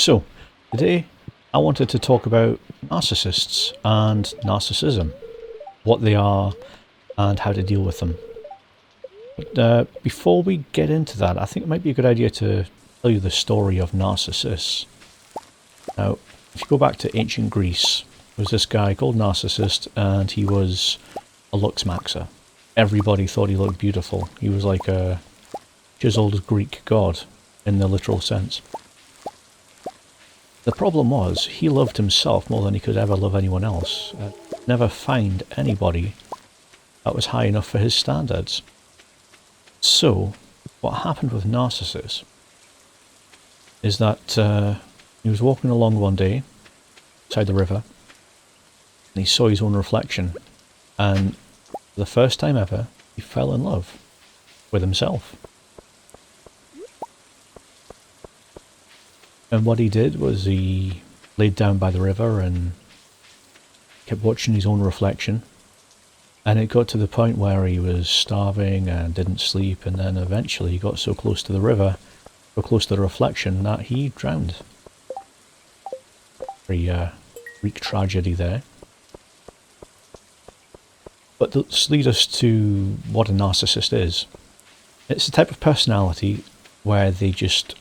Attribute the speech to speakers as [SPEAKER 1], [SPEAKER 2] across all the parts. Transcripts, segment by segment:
[SPEAKER 1] So, today I wanted to talk about narcissists and narcissism, what they are and how to deal with them. But before we get into that, I think it might be a good idea to tell you the story of Narcissus. Now, if you go back to ancient Greece, there was this guy called Narcissist, and he was a looks maxer. Everybody thought he looked beautiful. He was like a chiseled Greek god in the literal sense. The problem was, he loved himself more than he could ever love anyone else. Never find anybody that was high enough for his standards. So, what happened with Narcissus is that he was walking along one day, beside the river, and he saw his own reflection, and for the first time ever, he fell in love with himself. And what he did was he laid down by the river and kept watching his own reflection. And it got to the point where he was starving and didn't sleep, and then eventually he got so close to the river, so close to the reflection, that he drowned. Very Greek tragedy there. But this leads us to what a narcissist is. It's the type of personality where they just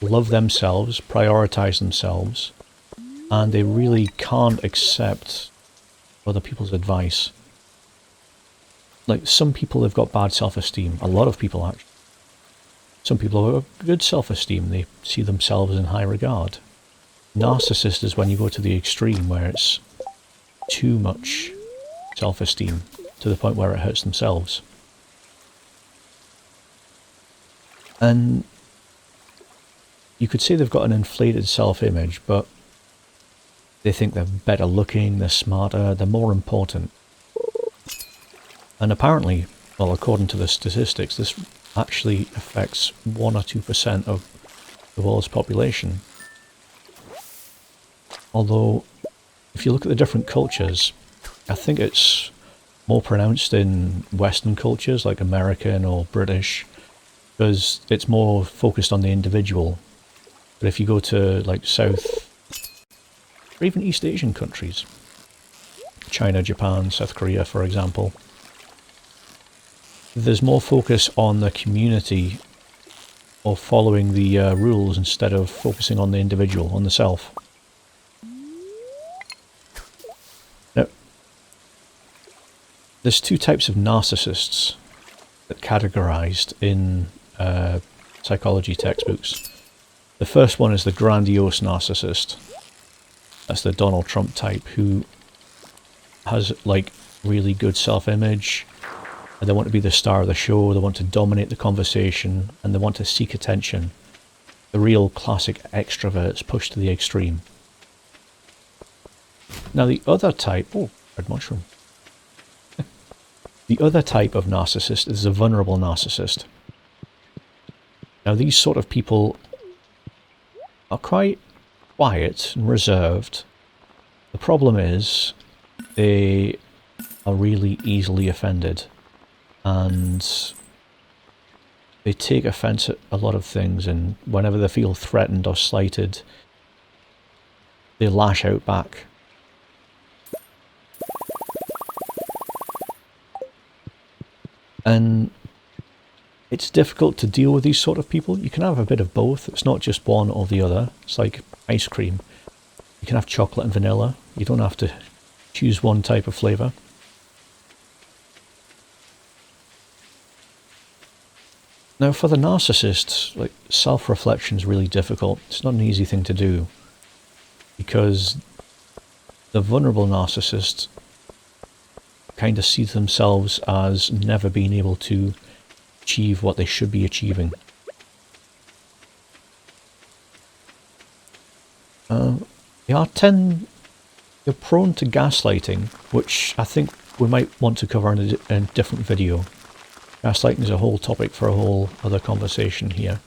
[SPEAKER 1] love themselves, prioritize themselves, and they really can't accept other people's advice. Like, some people have got bad self-esteem, a lot of people actually. Some people have good self-esteem, they see themselves in high regard. Narcissist is when you go to the extreme where it's too much self-esteem, to the point where it hurts themselves. And you could say they've got an inflated self-image, but they think they're better looking, they're smarter, they're more important. And apparently, well, according to the statistics, this actually affects 1 or 2% of the world's population. Although, if you look at the different cultures, I think it's more pronounced in Western cultures, like American or British, because it's more focused on the individual. But if you go to like South, or even East Asian countries, China, Japan, South Korea, for example, there's more focus on the community or following the rules instead of focusing on the individual, on the self. Now, there's two types of narcissists that categorized in psychology textbooks. The first one is the grandiose narcissist. That's the Donald Trump type, who has like really good self-image, and they want to be the star of the show, they want to dominate the conversation, and they want to seek attention. The real classic extroverts pushed to the extreme. Now the other type, oh, red mushroom. The other type of narcissist is the vulnerable narcissist. Now these sort of people are quite quiet and reserved. The problem is they are really easily offended, and they take offense at a lot of things, and whenever they feel threatened or slighted, they lash out back. And it's difficult to deal with these sort of people. You can have a bit of both. It's not just one or the other. It's like ice cream. You can have chocolate and vanilla. You don't have to choose one type of flavour. Now for the narcissist, like, self-reflection is really difficult. It's not an easy thing to do, because the vulnerable narcissist kind of sees themselves as never being able to achieve what they should be achieving. They're prone to gaslighting, which I think we might want to cover in a different video. Gaslighting is a whole topic for a whole other conversation here.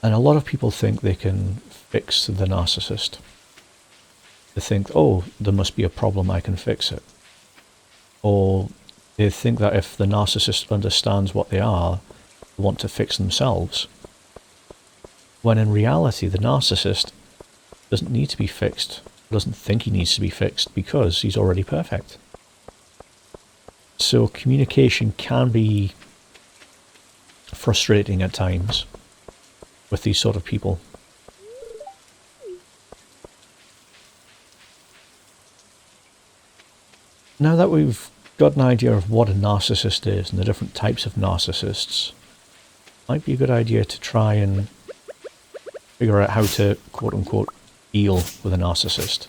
[SPEAKER 1] And a lot of people think they can fix the narcissist. They think, oh, there must be a problem, I can fix it. Or they think that if the narcissist understands what they are, want to fix themselves, when in reality the narcissist doesn't need to be fixed, doesn't think he needs to be fixed because he's already perfect. So communication can be frustrating at times with these sort of people. Now that we've got an idea of what a narcissist is and the different types of narcissists, it might be a good idea to try and figure out how to quote-unquote deal with a narcissist.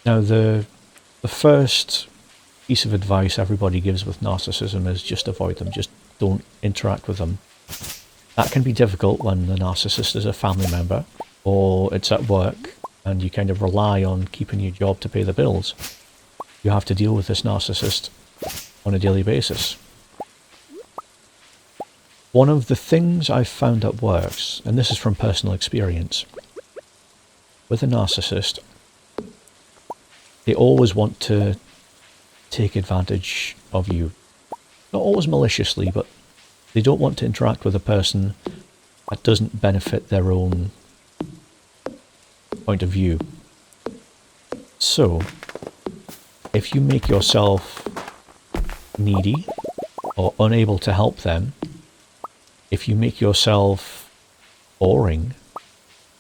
[SPEAKER 1] Now the first piece of advice everybody gives with narcissism is just avoid them, just don't interact with them. That can be difficult when the narcissist is a family member or it's at work and you kind of rely on keeping your job to pay the bills. You have to deal with this narcissist on a daily basis. One of the things I've found that works, and this is from personal experience, with a narcissist, they always want to take advantage of you. Not always maliciously, but they don't want to interact with a person that doesn't benefit their own point of view. So, if you make yourself needy or unable to help them, if you make yourself boring,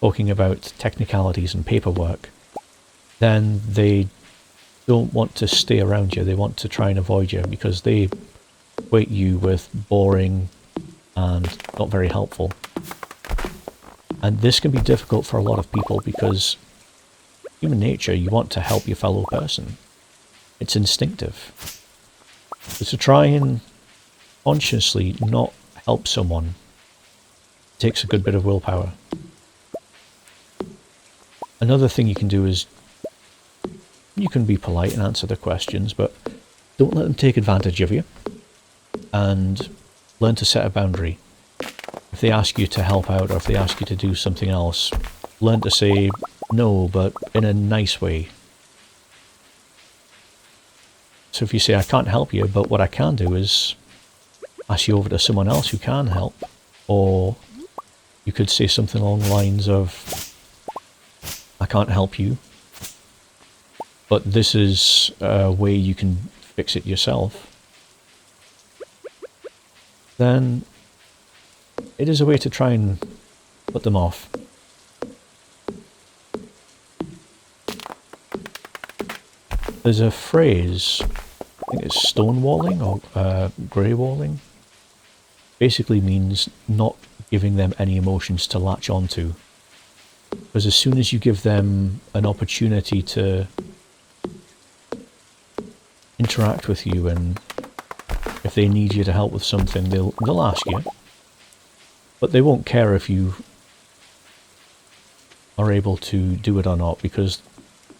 [SPEAKER 1] talking about technicalities and paperwork, then they don't want to stay around you. They want to try and avoid you because they equate you with boring and not very helpful. And this can be difficult for a lot of people because human nature, you want to help your fellow person. It's instinctive. So to try and consciously not help someone takes a good bit of willpower. Another thing you can do is you can be polite and answer their questions, but don't let them take advantage of you, and learn to set a boundary. If they ask you to help out or if they ask you to do something else, learn to say no, but in a nice way. So if you say, I can't help you, but what I can do is pass you over to someone else who can help, or you could say something along the lines of, I can't help you, but this is a way you can fix it yourself. Then it is a way to try and put them off. There's a phrase, I think it's stonewalling or greywalling. Basically means not giving them any emotions to latch onto. Because as soon as you give them an opportunity to interact with you, and if they need you to help with something, they'll ask you. But they won't care if you are able to do it or not, because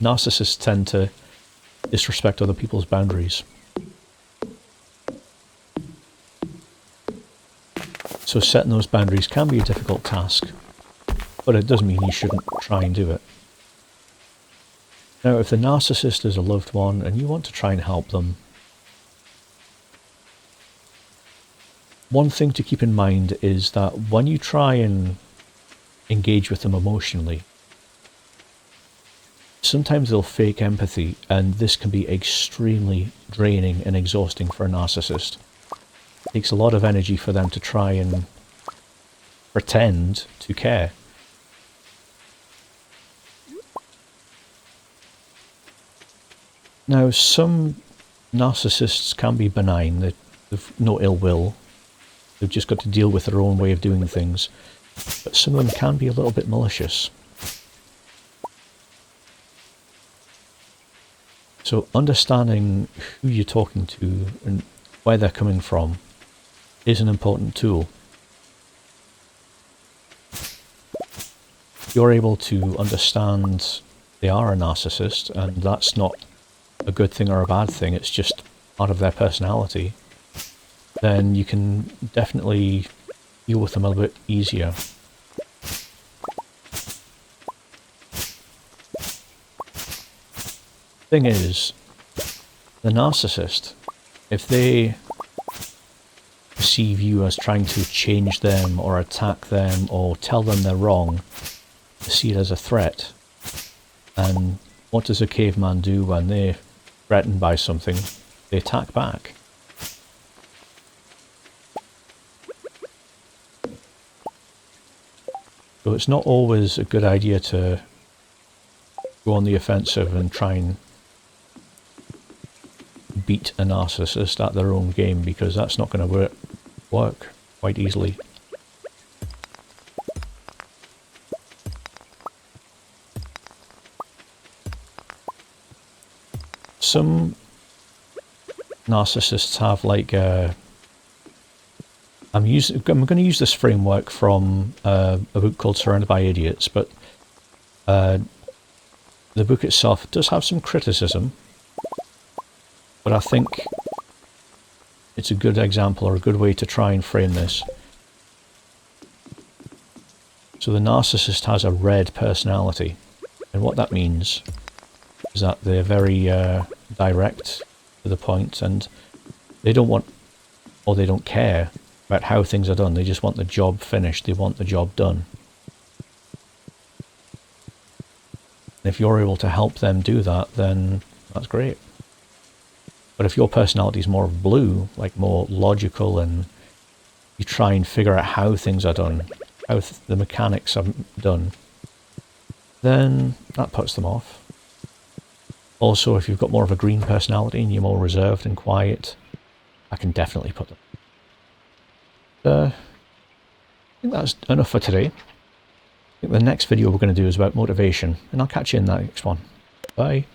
[SPEAKER 1] narcissists tend to disrespect other people's boundaries. So setting those boundaries can be a difficult task, but it doesn't mean you shouldn't try and do it. Now, if the narcissist is a loved one and you want to try and help them, one thing to keep in mind is that when you try and engage with them emotionally, sometimes they'll fake empathy, and this can be extremely draining and exhausting for a narcissist. It takes a lot of energy for them to try and pretend to care. Now, some narcissists can be benign, they've no ill will, they've just got to deal with their own way of doing things, but some of them can be a little bit malicious. So understanding who you're talking to and where they're coming from is an important tool. You're able to understand they are a narcissist, and that's not a good thing or a bad thing, it's just part of their personality, then you can definitely deal with them a little bit easier. Thing is, the narcissist if they perceive you as trying to change them or attack them or tell them they're wrong, they see it as a threat. And what does a caveman do when they're threatened by something? They attack back. So it's not always a good idea to go on the offensive and try and beat a narcissist at their own game, because that's not going to work quite easily. Some narcissists have like I'm going to use this framework from a book called Surrounded by Idiots, but the book itself does have some criticism, but I think it's a good example or a good way to try and frame this. So the narcissist has a red personality, and what that means is that they're very direct to the point, and they don't want, or they don't care about how things are done. They just want the job finished. They want the job done. And if you're able to help them do that, then that's great. But if your personality is more blue, like more logical, and you try and figure out how things are done, how the mechanics are done, then that puts them off. Also, if you've got more of a green personality and you're more reserved and quiet, I can definitely put them. I think that's enough for today. I think the next video we're going to do is about motivation, and I'll catch you in that next one. Bye.